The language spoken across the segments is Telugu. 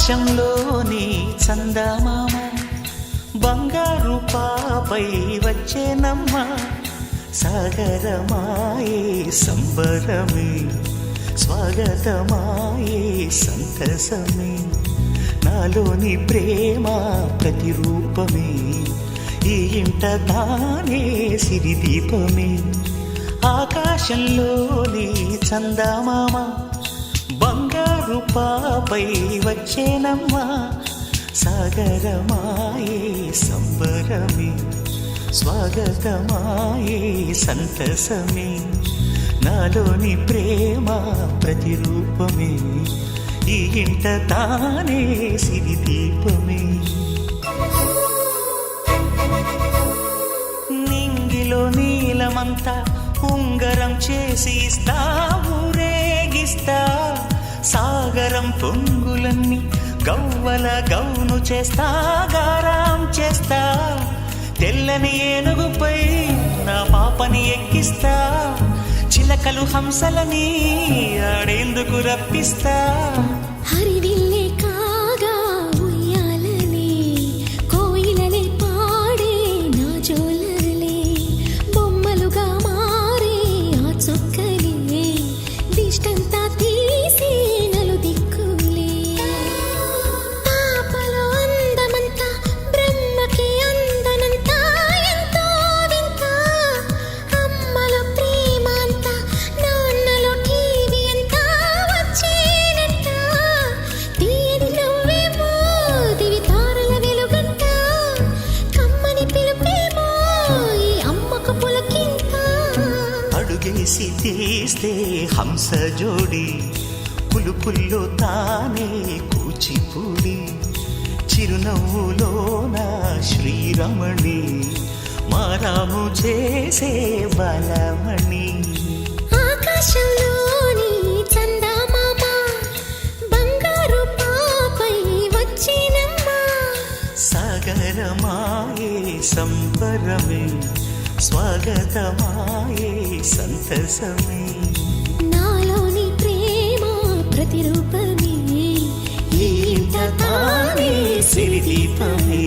ఆకాశంలోని చందమామ బంగారు పాపై వచ్చేనమ్మ సాగరమాయే సంబరమే స్వాగతమాయే సంతసమే నాలోని ప్రేమ ప్రతిరూపమే ఈ ఇంట తానే సిరిదీపమే ఆకాశంలోని చందమామ బంగారు పాపై వచ్చేనమ్మ సాగరమాయే సంబరమే స్వాగతమాయే సంతసమే నాలోని ప్రేమ ప్రతిరూపమే ఈ ఇంట తానే సిరిదీపమే నింగిలో నీలమంతా ఉంగరం చేసి ఇస్తా ఊరేగిస్తా సాగరం పొంగులన్నీ గవ్వల గౌను చేస్తా గారాం చేస్తా తెల్లని ఏనుగుపై నా పాపని ఎక్కిస్తా చిలకలు హంసలని ఆడేందుకు రప్పిస్తా హరివిల్లే కాగా ఉయ్యాలలే కోయిలలే పాడే నా జోలలే బొమ్మలుగా మారే ఆ చొక్కలే దిష్టంతా తీసి నలు దిక్కులే పాపలో అందమంతా బ్రహ్మకి అందనంతా ఎంతో వింత అమ్మలో ప్రేమ అంతా నాన్నలో టీవీ అంతా వచ్చేనంట తీయని నవ్వేమో దివి తారల వెలుగంట కమ్మని పిలుపేమో ఈ అమ్మకు పులకింత అడుగేసి తీస్తే హంస జోడి పులుపుల్లో తానే కూచిపూడి చిరునవ్వులోన శ్రీరమణి మారాము చేసే బలమణి ఆకాశంలోని చందమామ బంగారు పాపై వచ్చినమ్మ సాగరమాయే సంబరమే స్వాగతమాయే సంతసమే నాలోని ప్రేమ ప్రతిరూపమే ఈ ఇంట తానే సిరిదీపమే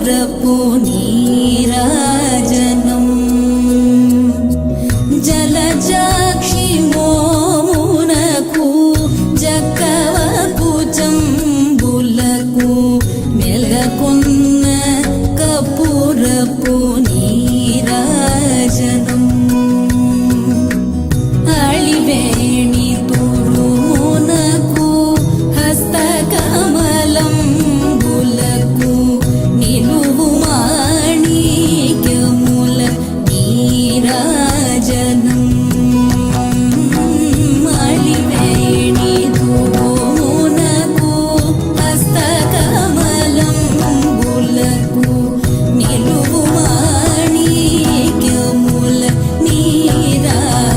కర్పూరపు నీరాజనం జలజాక్షి మోమునకు జక్కవకు జంబులకు మెలకొన్న కర్పూరపు నీరాజనం అళివేణి తురుమునకు హస్తకమలంబులకు నిలువు మాణిక్యముల నీరాజనం అళివేణి తురుమునకు హస్తకమలంబులకు నిలువు మాణిక్యముల నీరాజనం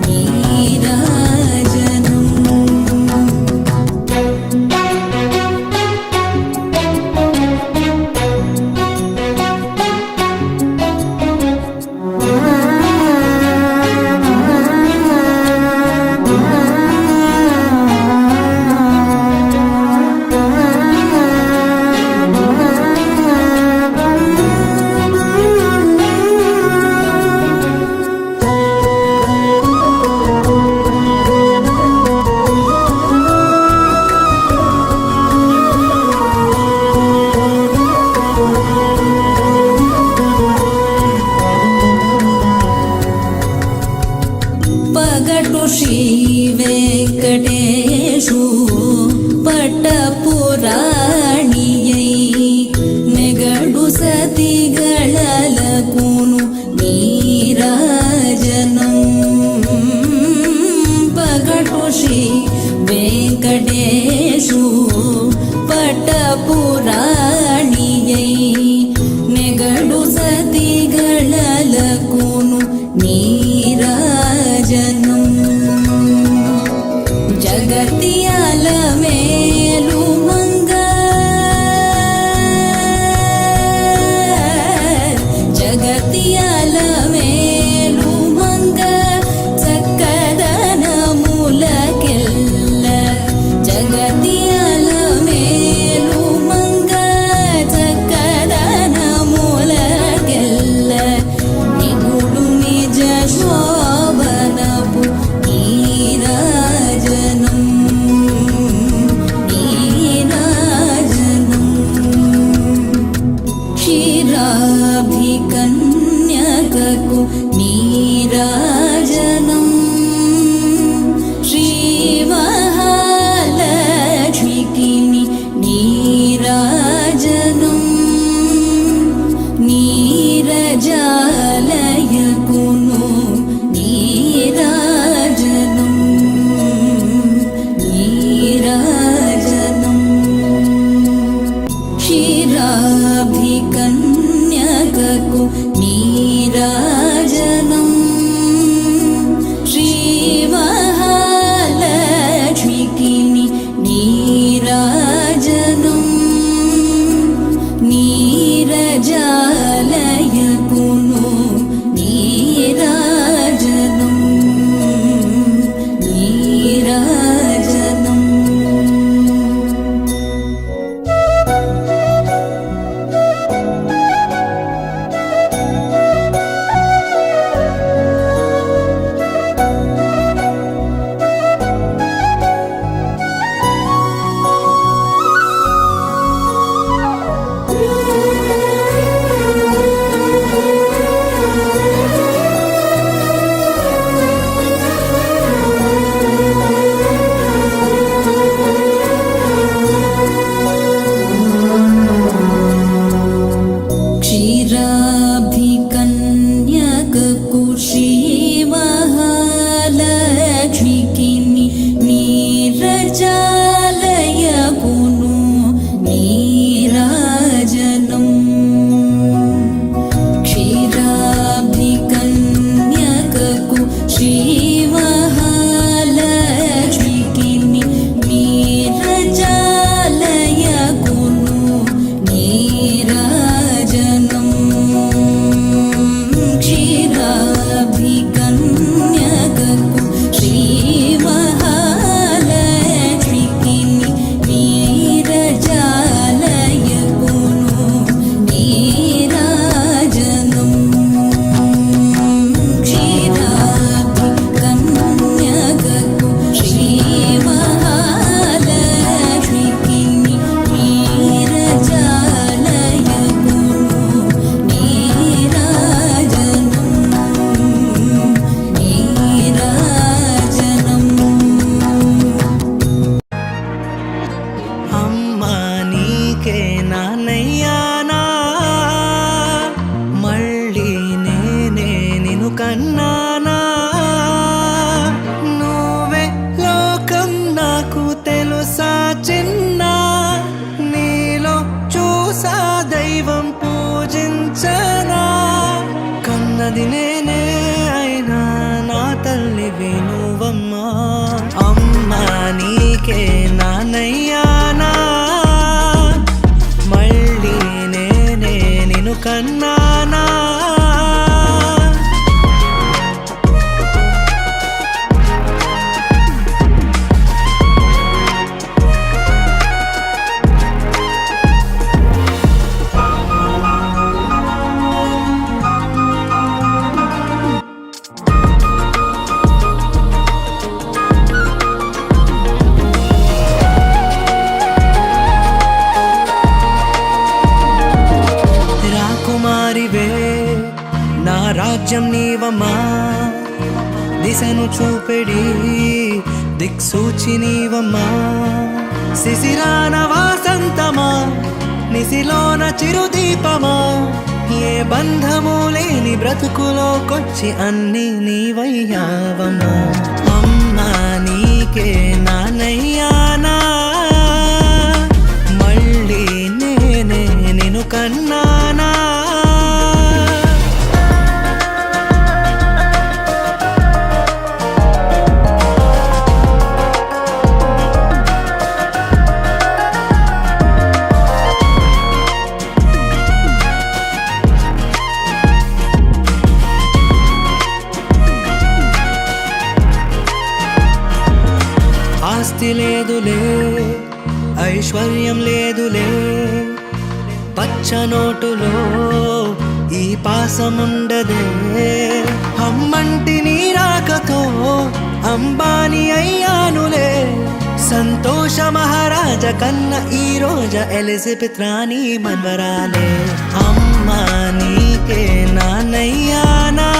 నీరాజనం పగటు శ్రీ వెంకటేశు పట్టపురాణియై నెగడు సతిగళలకును నీరాజనం పగటు శ్రీ వెంకటేశు పట్టపురాణియై నెగడు సతిగళలకును నీరాజనం జగత్యాల మేలు మంగ జగత్యాల మేలు మంగ చక్కదనములకెల్ల జగత్యాల అమ్మా నీకే నాన్నయ్యానా మళ్ళీ నేనే నిన్ను కన్నానా నువ్వే లోకం నాకు తెలుసా చిన్న నీలో చూసా దైవం పూజించనా కన్నది నేనే అయినా నా తల్లివి నువ్వమ్మా అమ్మా నీకే నాన్నయ్యానా మళ్ళీ నేనే నిన్ను కన్నానా రాకుమారివే నా రాజ్యం నీవమ్మా దిశను చూపెడి దిక్సూచి నీవమ్మా శిశిరాన వాసంతమా నిశిలోన చిరుదీపమా ఏ బంధము లేని బ్రతుకులోకొచ్చి అన్ని నీవయ్యావమ్మా అమ్మా నీకే నాన్నయ్యానా మళ్ళీ నేనే నిన్ను కన్నానా ఆస్తి లేదులే ఐశ్వర్యం లేదులే పచ్చ నోటులో ఈ పాసముండదే అమ్మంటి నీ రాకతో అంబానీ అయ్యానులే సంతోష మహారాజ కన్న ఈ రోజు ఎలిజబెత్ రాణి మన్వరాలే అమ్మా నీకే నాన్నయ్యానా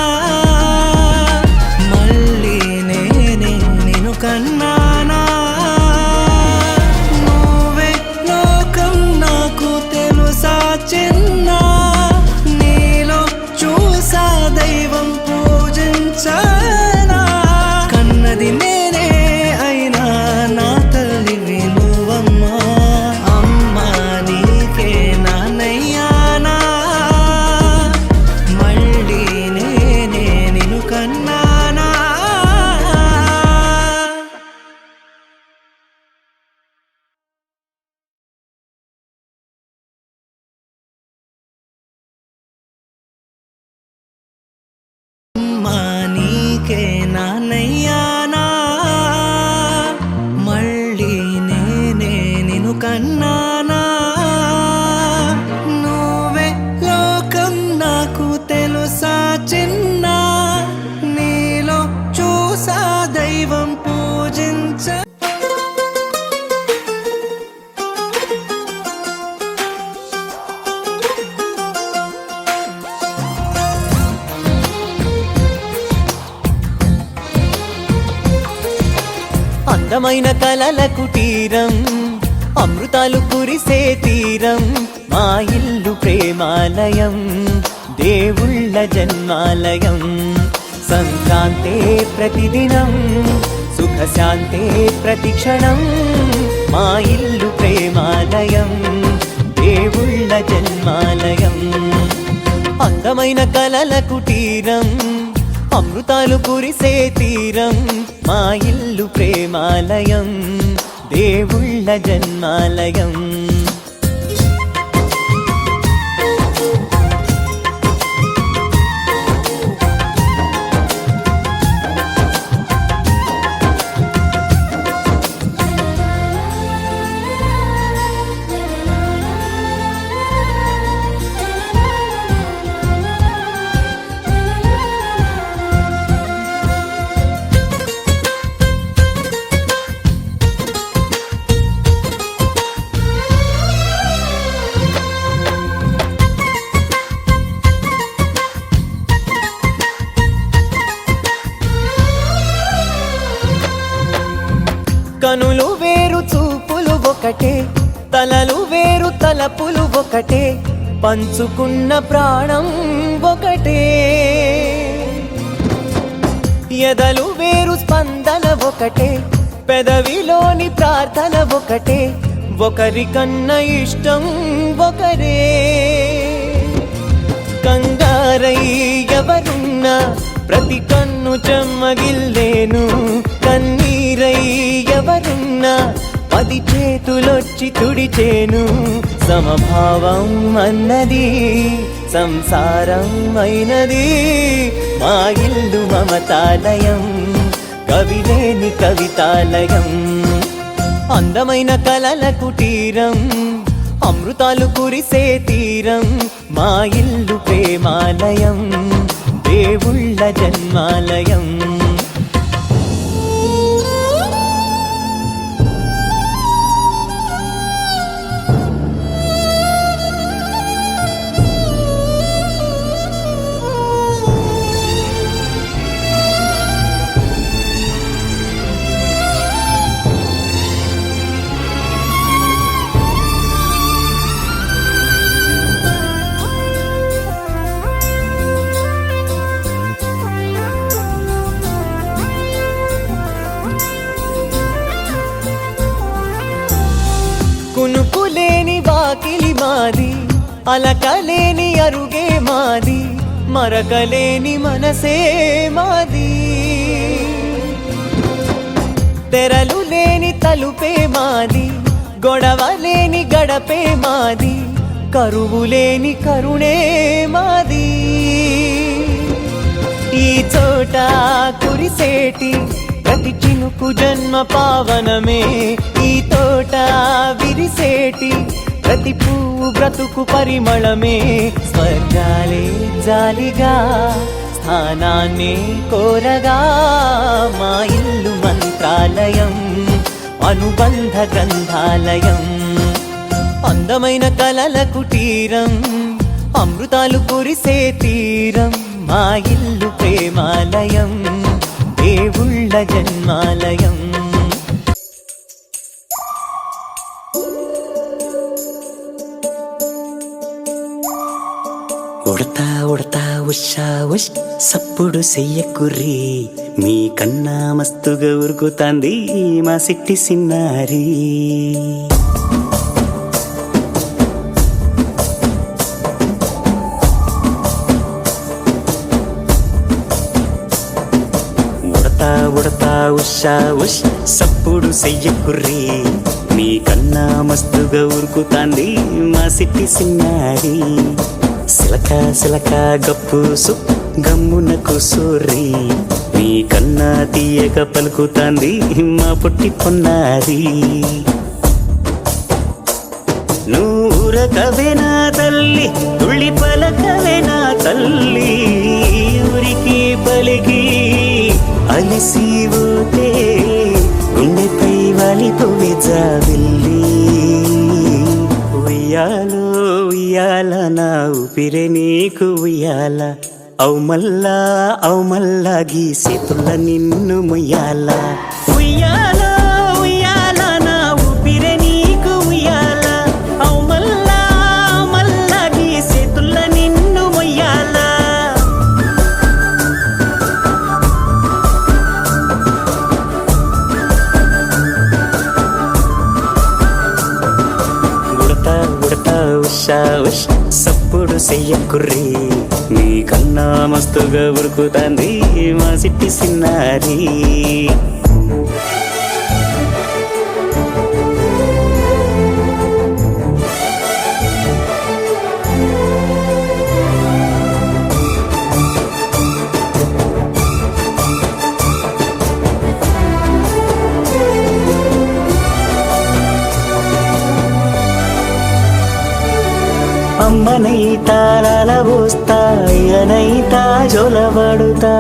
మళ్ళీ నేనే నిన్ను కన్నానా నువ్వే లోకం నాకు తెలుసా చిన్న నీలో చూసా దైవం పూజించనా కన్నది నేనే అయినా నా తల్లివి నువ్వమ్మా అమ్మా నీకే నాన్నయ్యానా మళ్ళీ నేనే నిన్ను కన్నానా అమ్మా నీకే నాన్నయ్యానా మళ్ళీ నేనే నిన్ను కన్నానా నువ్వే లోకం నాకు తెలుసా చిన్న నీలో చూసా దైవం పూజించ అందమైన కలల కుటీరం అమృతాలు కురిసే తీరం మా ఇల్లు ప్రేమాలయం దేవుళ్ళ జన్మాలయం సంక్రాంతే ప్రతిదినం సుఖశాంతే ప్రతిక్షణం మా ఇల్లు ప్రేమాలయం దేవుళ్ళ జన్మాలయం అందమైన కలల కుటీరం అమృతాలు కురిసే తీరం మా ఇల్లు ప్రేమాలయం దేవుళ్ళ జన్మాలయం కనులు వేరు చూపులు ఒకటే తలలు వేరు తలపులు ఒకటే, పంచుకున్న ప్రాణం ఒకటే. ఎదలు వేరు స్పందన ఒకటే, పెదవిలోని ప్రార్థన ఒకటే, ఒకరికన్నా ఇష్టం ఒకరే. కంగారై ఎవరున్నా ప్రతి కన్ను చెమ్మగిల్లేను, కన్నీరై ఎవరున్నా 10 చేతులొచ్చి తుడిచేను. సమభావం అన్నది సంసారం అయినది, మా ఇల్లు మమతాలయం, కవిలేని కవితాలయం. అందమైన కలల కుటీరం, అమృతాలు కురిసే తీరం, మా ఇల్లు ప్రేమాలయం, దేవుళ్ళ జన్మాలయం. కునుకులేని వాకిలి మాది, అలకలేని అరుగే మాది, మరకలేని మనసే మాది. తెరలు లేని తలుపే మాది, గొడవ లేని గడపే మాది, కరువు లేని కరుణే మాది. ఈ చోట కురిసేటి ప్రతి చినుకు జన్మ పావనమే, ఈ తోట విరిసేటి ప్రతి పువ్వు బ్రతుకు పరిమళమే. స్వర్గాలే జాలిగా స్థానాన్ని కోరగా, మా ఇల్లు మంత్రాలయం, అనుబంధ గ్రంథాలయం. అందమైన కలల కుటీరం, అమృతాలు కురిసే తీరం, మా ఇల్లు ప్రేమాలయం, దేవుళ్ళ జన్మాలయం. ఉడతా ఉడతా ఉషా ఉష్ సప్పుడు చెయ్యకుర్రి, మీ కన్నా మస్తుగా ఉరుకుతాంది మా సిట్టి సిన్నారి. ఉడతా ఉషా ఉష్ సప్పుడు చెయ్యకుర్రి, మీ కన్నా మస్తుగా ఉరుకుతాంది మా సిట్టి సిన్నారి. సిలక సిలక గప్పుసు గమ్మున కూసోర్రి, మీ కన్నా తీయక పలుకుతాంది మా పొట్టి పొన్నారి. నూరకవే నా తల్లి, తుళ్ళి పలకవే నా తల్లి, ఊరికి పలికి అలిసిపోతే గుండెపై వాలిపోవే జాబిల్లి. ఉయ్యాలో ఉయ్యాల నా ఊపిరే నీకు ఉయ్యాల, అవు మల్లా గీసేతుల్ల నిన్ను ముయ్యాల. ఉయ్యాల ఉయ్యాల నా ఊపిరే నీకు ఉయ్యాల, అవు మల్లా గీసేతుల్ల నిన్ను ముయ్యాల. ఉషా ఉష్ సప్పుడు చెయ్యకుర్రి, మీ కన్నా మస్తుగా ఉరుకుతాంది మా సిట్టి సిన్నారి. అమ్మనైతా లాలబోస్తా, అయ్యనైతా జొలబడుతా,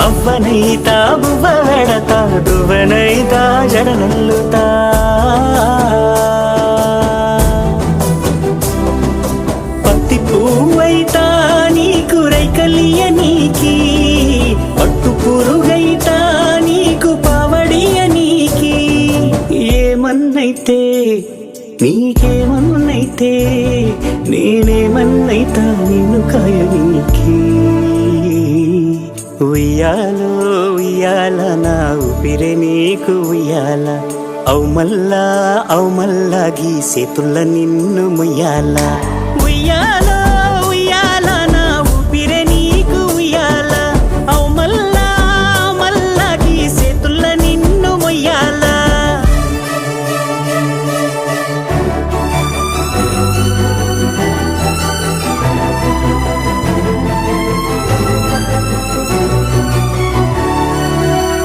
అవ్వనైతా బువ్వ వెడతా, దువ్వనైతా జడనల్లుతా. పత్తి పువ్వైతా నీకు రైకలియ నీకి, పట్టు పురుగైతా నీకు పావడి నేనేమన్నైతే నీకేమన్నైతే నేనేమన్నైతా నిన్ను కాయనీకి ఉయ్యాలో ఉయ్యాల నా ఊపిరే నీకు ఉయ్యాల అవు మల్లా గీసేతుల్ల నిన్ను ముయ్యాల ఉయ్యాలో ఉయ్యాల నా ఊపిరే నీకు ఉయ్యాల అవు మల్లా గీసేతుల్ల నిన్ను ముయ్యాల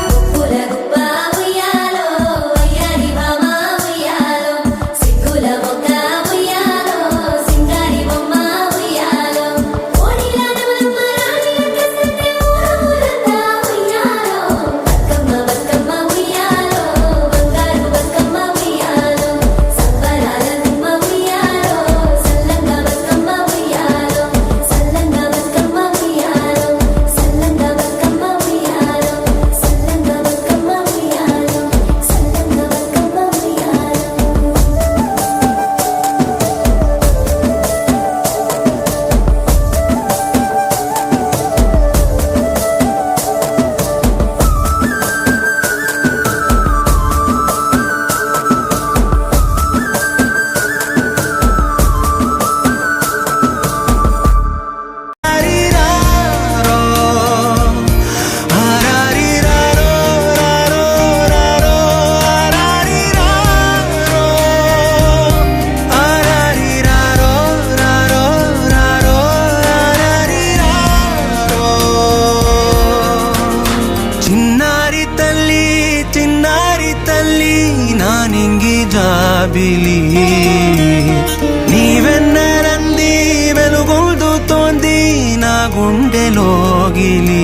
గుప్పుల గుప్ప ఉయ్యాలో వయ్యారి మామ ఉయ్యాలో సిగ్గుల మొక్క ఉయ్యాలో సింగారి బొమ్మ ఉయ్యాలో ఓడిల నవలమ్మ రాణి కసంతే ఊరంతా ఉయ్యాలో బతుకమ్మ ఉయ్యాలో బంగారు బతుకమ్మ ఉయ్యాలో సంబరాల గుమ్మ ఉయ్యాలో సల్లంగా బతుకమ్మ ఉయ్యాలో సల్లంగా బతుకమ్మ ఉయ్యాలో సల్లంగా బతుకమ్మ ఉయ్యాలో సల్లంగా బతుకమ్మ ఉయ్యాలో సల్లంగా బతుకమ్మ ఉయ్యాలో ఆరిరారో, ఆరారిరారో, రారో, రారో, ఆరారిరారో, ఆరారిరారో, రారో, రారో, ఆరారిరారో. చిన్నారి తల్లి నా నింగి జాబిలి నీవెన్నరంది వెలుగొందుతోంది నా గుండెలోగిలి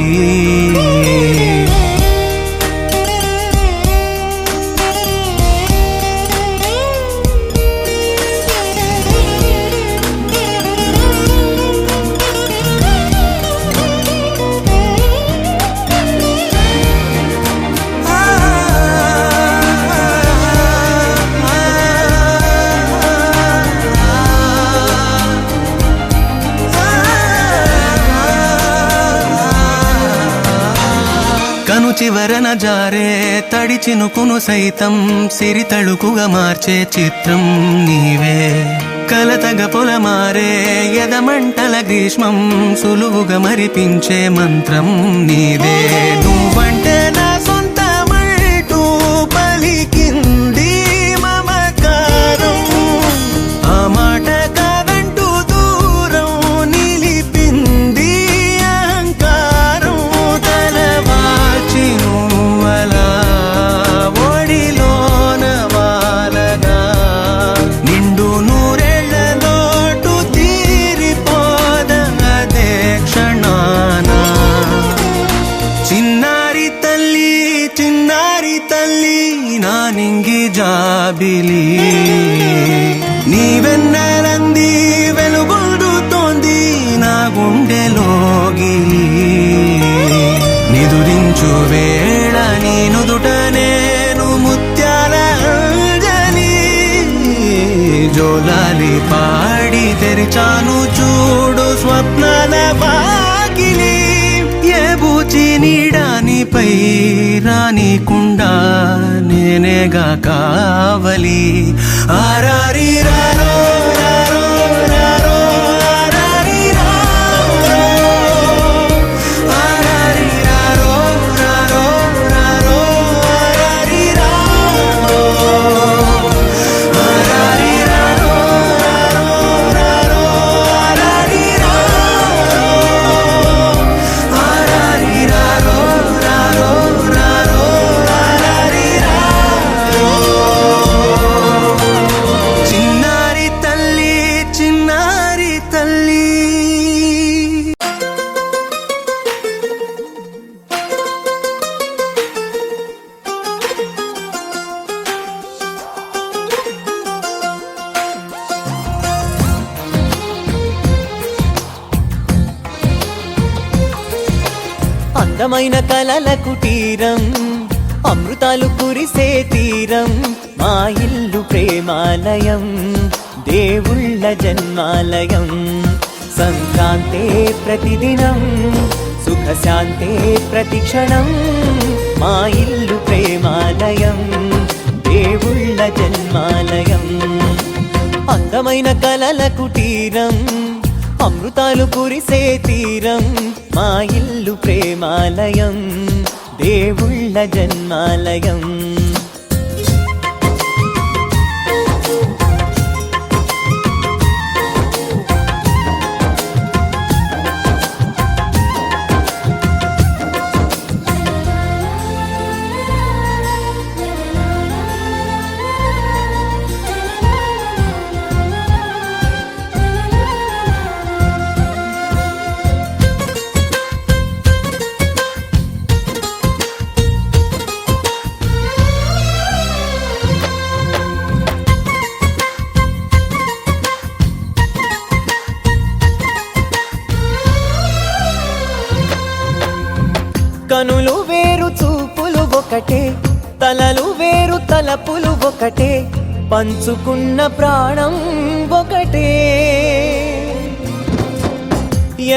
కను చివరన జారే తడి చినుకును సైతం సిరి తళుకుగా మార్చే చిత్రం నీవే కలతగ పొలమారే ఎదమంటల గ్రీష్మం సులువుగా మరిపించే మంత్రం నీదే నువ్వంటే నా సొంతమంటూ పలికింది మమకారం ఆ మాట కాదంటూ దూరం నిలిపింది అహంకారం తలవాచి నువ్వలా ఒడిలోన వాలగా నిండు నూరేళ్ల లోటు తీరిపోదదే క్షణాన చిన్నారి తల్లి నా నింగి జాబిలి నీవెన్నరంది వెలుగొందుతోంది నా గుండెలోగిలి నిదురించు వేళ నీ నుదుట నేను ముత్యాల అంజలి జోలాలి పాడి తెరిచాను చూడు స్వప్నాల వాకిలి ఏ బూచి నీడానిపై రానికుండా నేనేగా కావలి ఆరారిరారో, రారో, రారో, ఆరారిరారో, ఆరారిరారో, రారో, రారో, ఆరారిరారో, ఆరారిరారో, రారో, రారో, ఆరారిరారో, ఆరారిరారో, రారో, రారో, ఆరారిరారో. చిన్నారి తల్లి అందమైన కలల కుటీరం అమృతాలు కురిసే తీరం మా ఇల్లు ప్రేమాలయం దేవుళ్ళ జన్మాలయం సంక్రాంతే ప్రతిదినం సుఖశాంతే ప్రతిక్షణం మా ఇల్లు ప్రేమాలయం దేవుళ్ళ జన్మాలయం అందమైన కలల కుటీరం అమృతాలు కురిసే తీరం మా ఇల్లు ప్రేమాలయం దేవుళ్ళ జన్మాలయం కనులు వేరు చూపులు ఒకటే తలలు వేరు తలపులు ఒకటే పంచుకున్న ప్రాణం ఒకటే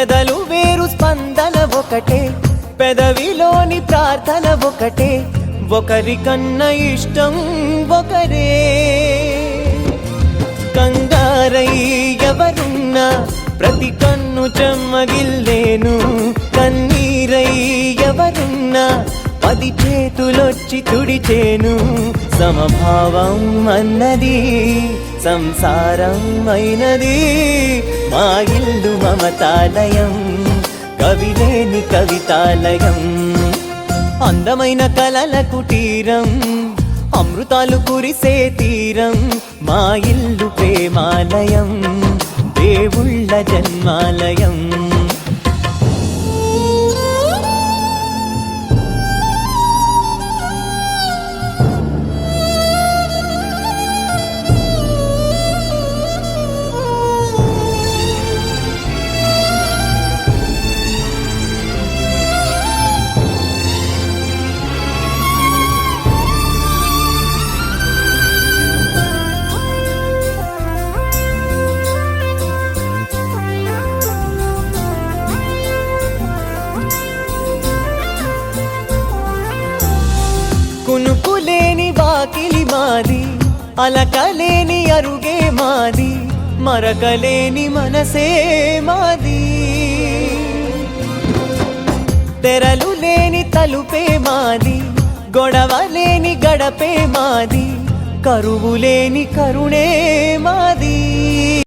ఎదలు వేరు స్పందన ఒకటే పెదవిలోని ప్రార్థన ఒకటే ఒకరికన్నా ఇష్టం ఒకరే కంగారై ఎవరున్నా ప్రతి కన్ను చెమ్మగిల్లేను కన్నీరై ఎవరున్నా 10 చేతులొచ్చి తుడిచేను సమభావం అన్నది సంసారం అయినది మా ఇల్లు మమతాలయం కవిలేని కవితాలయం అందమైన కలల కుటీరం అమృతాలు కురిసే తీరం మా ఇల్లు ప్రేమాలయం దేవుళ్ళ జన్మాలయం కునుకులేని వాకిలి మాది అలకలేని అరుగే మాది మరకలేని మనసే మాది తెరలు లేని తలుపే మాది గొడవ లేని గడపే మాది కరువు లేని కరుణే మాది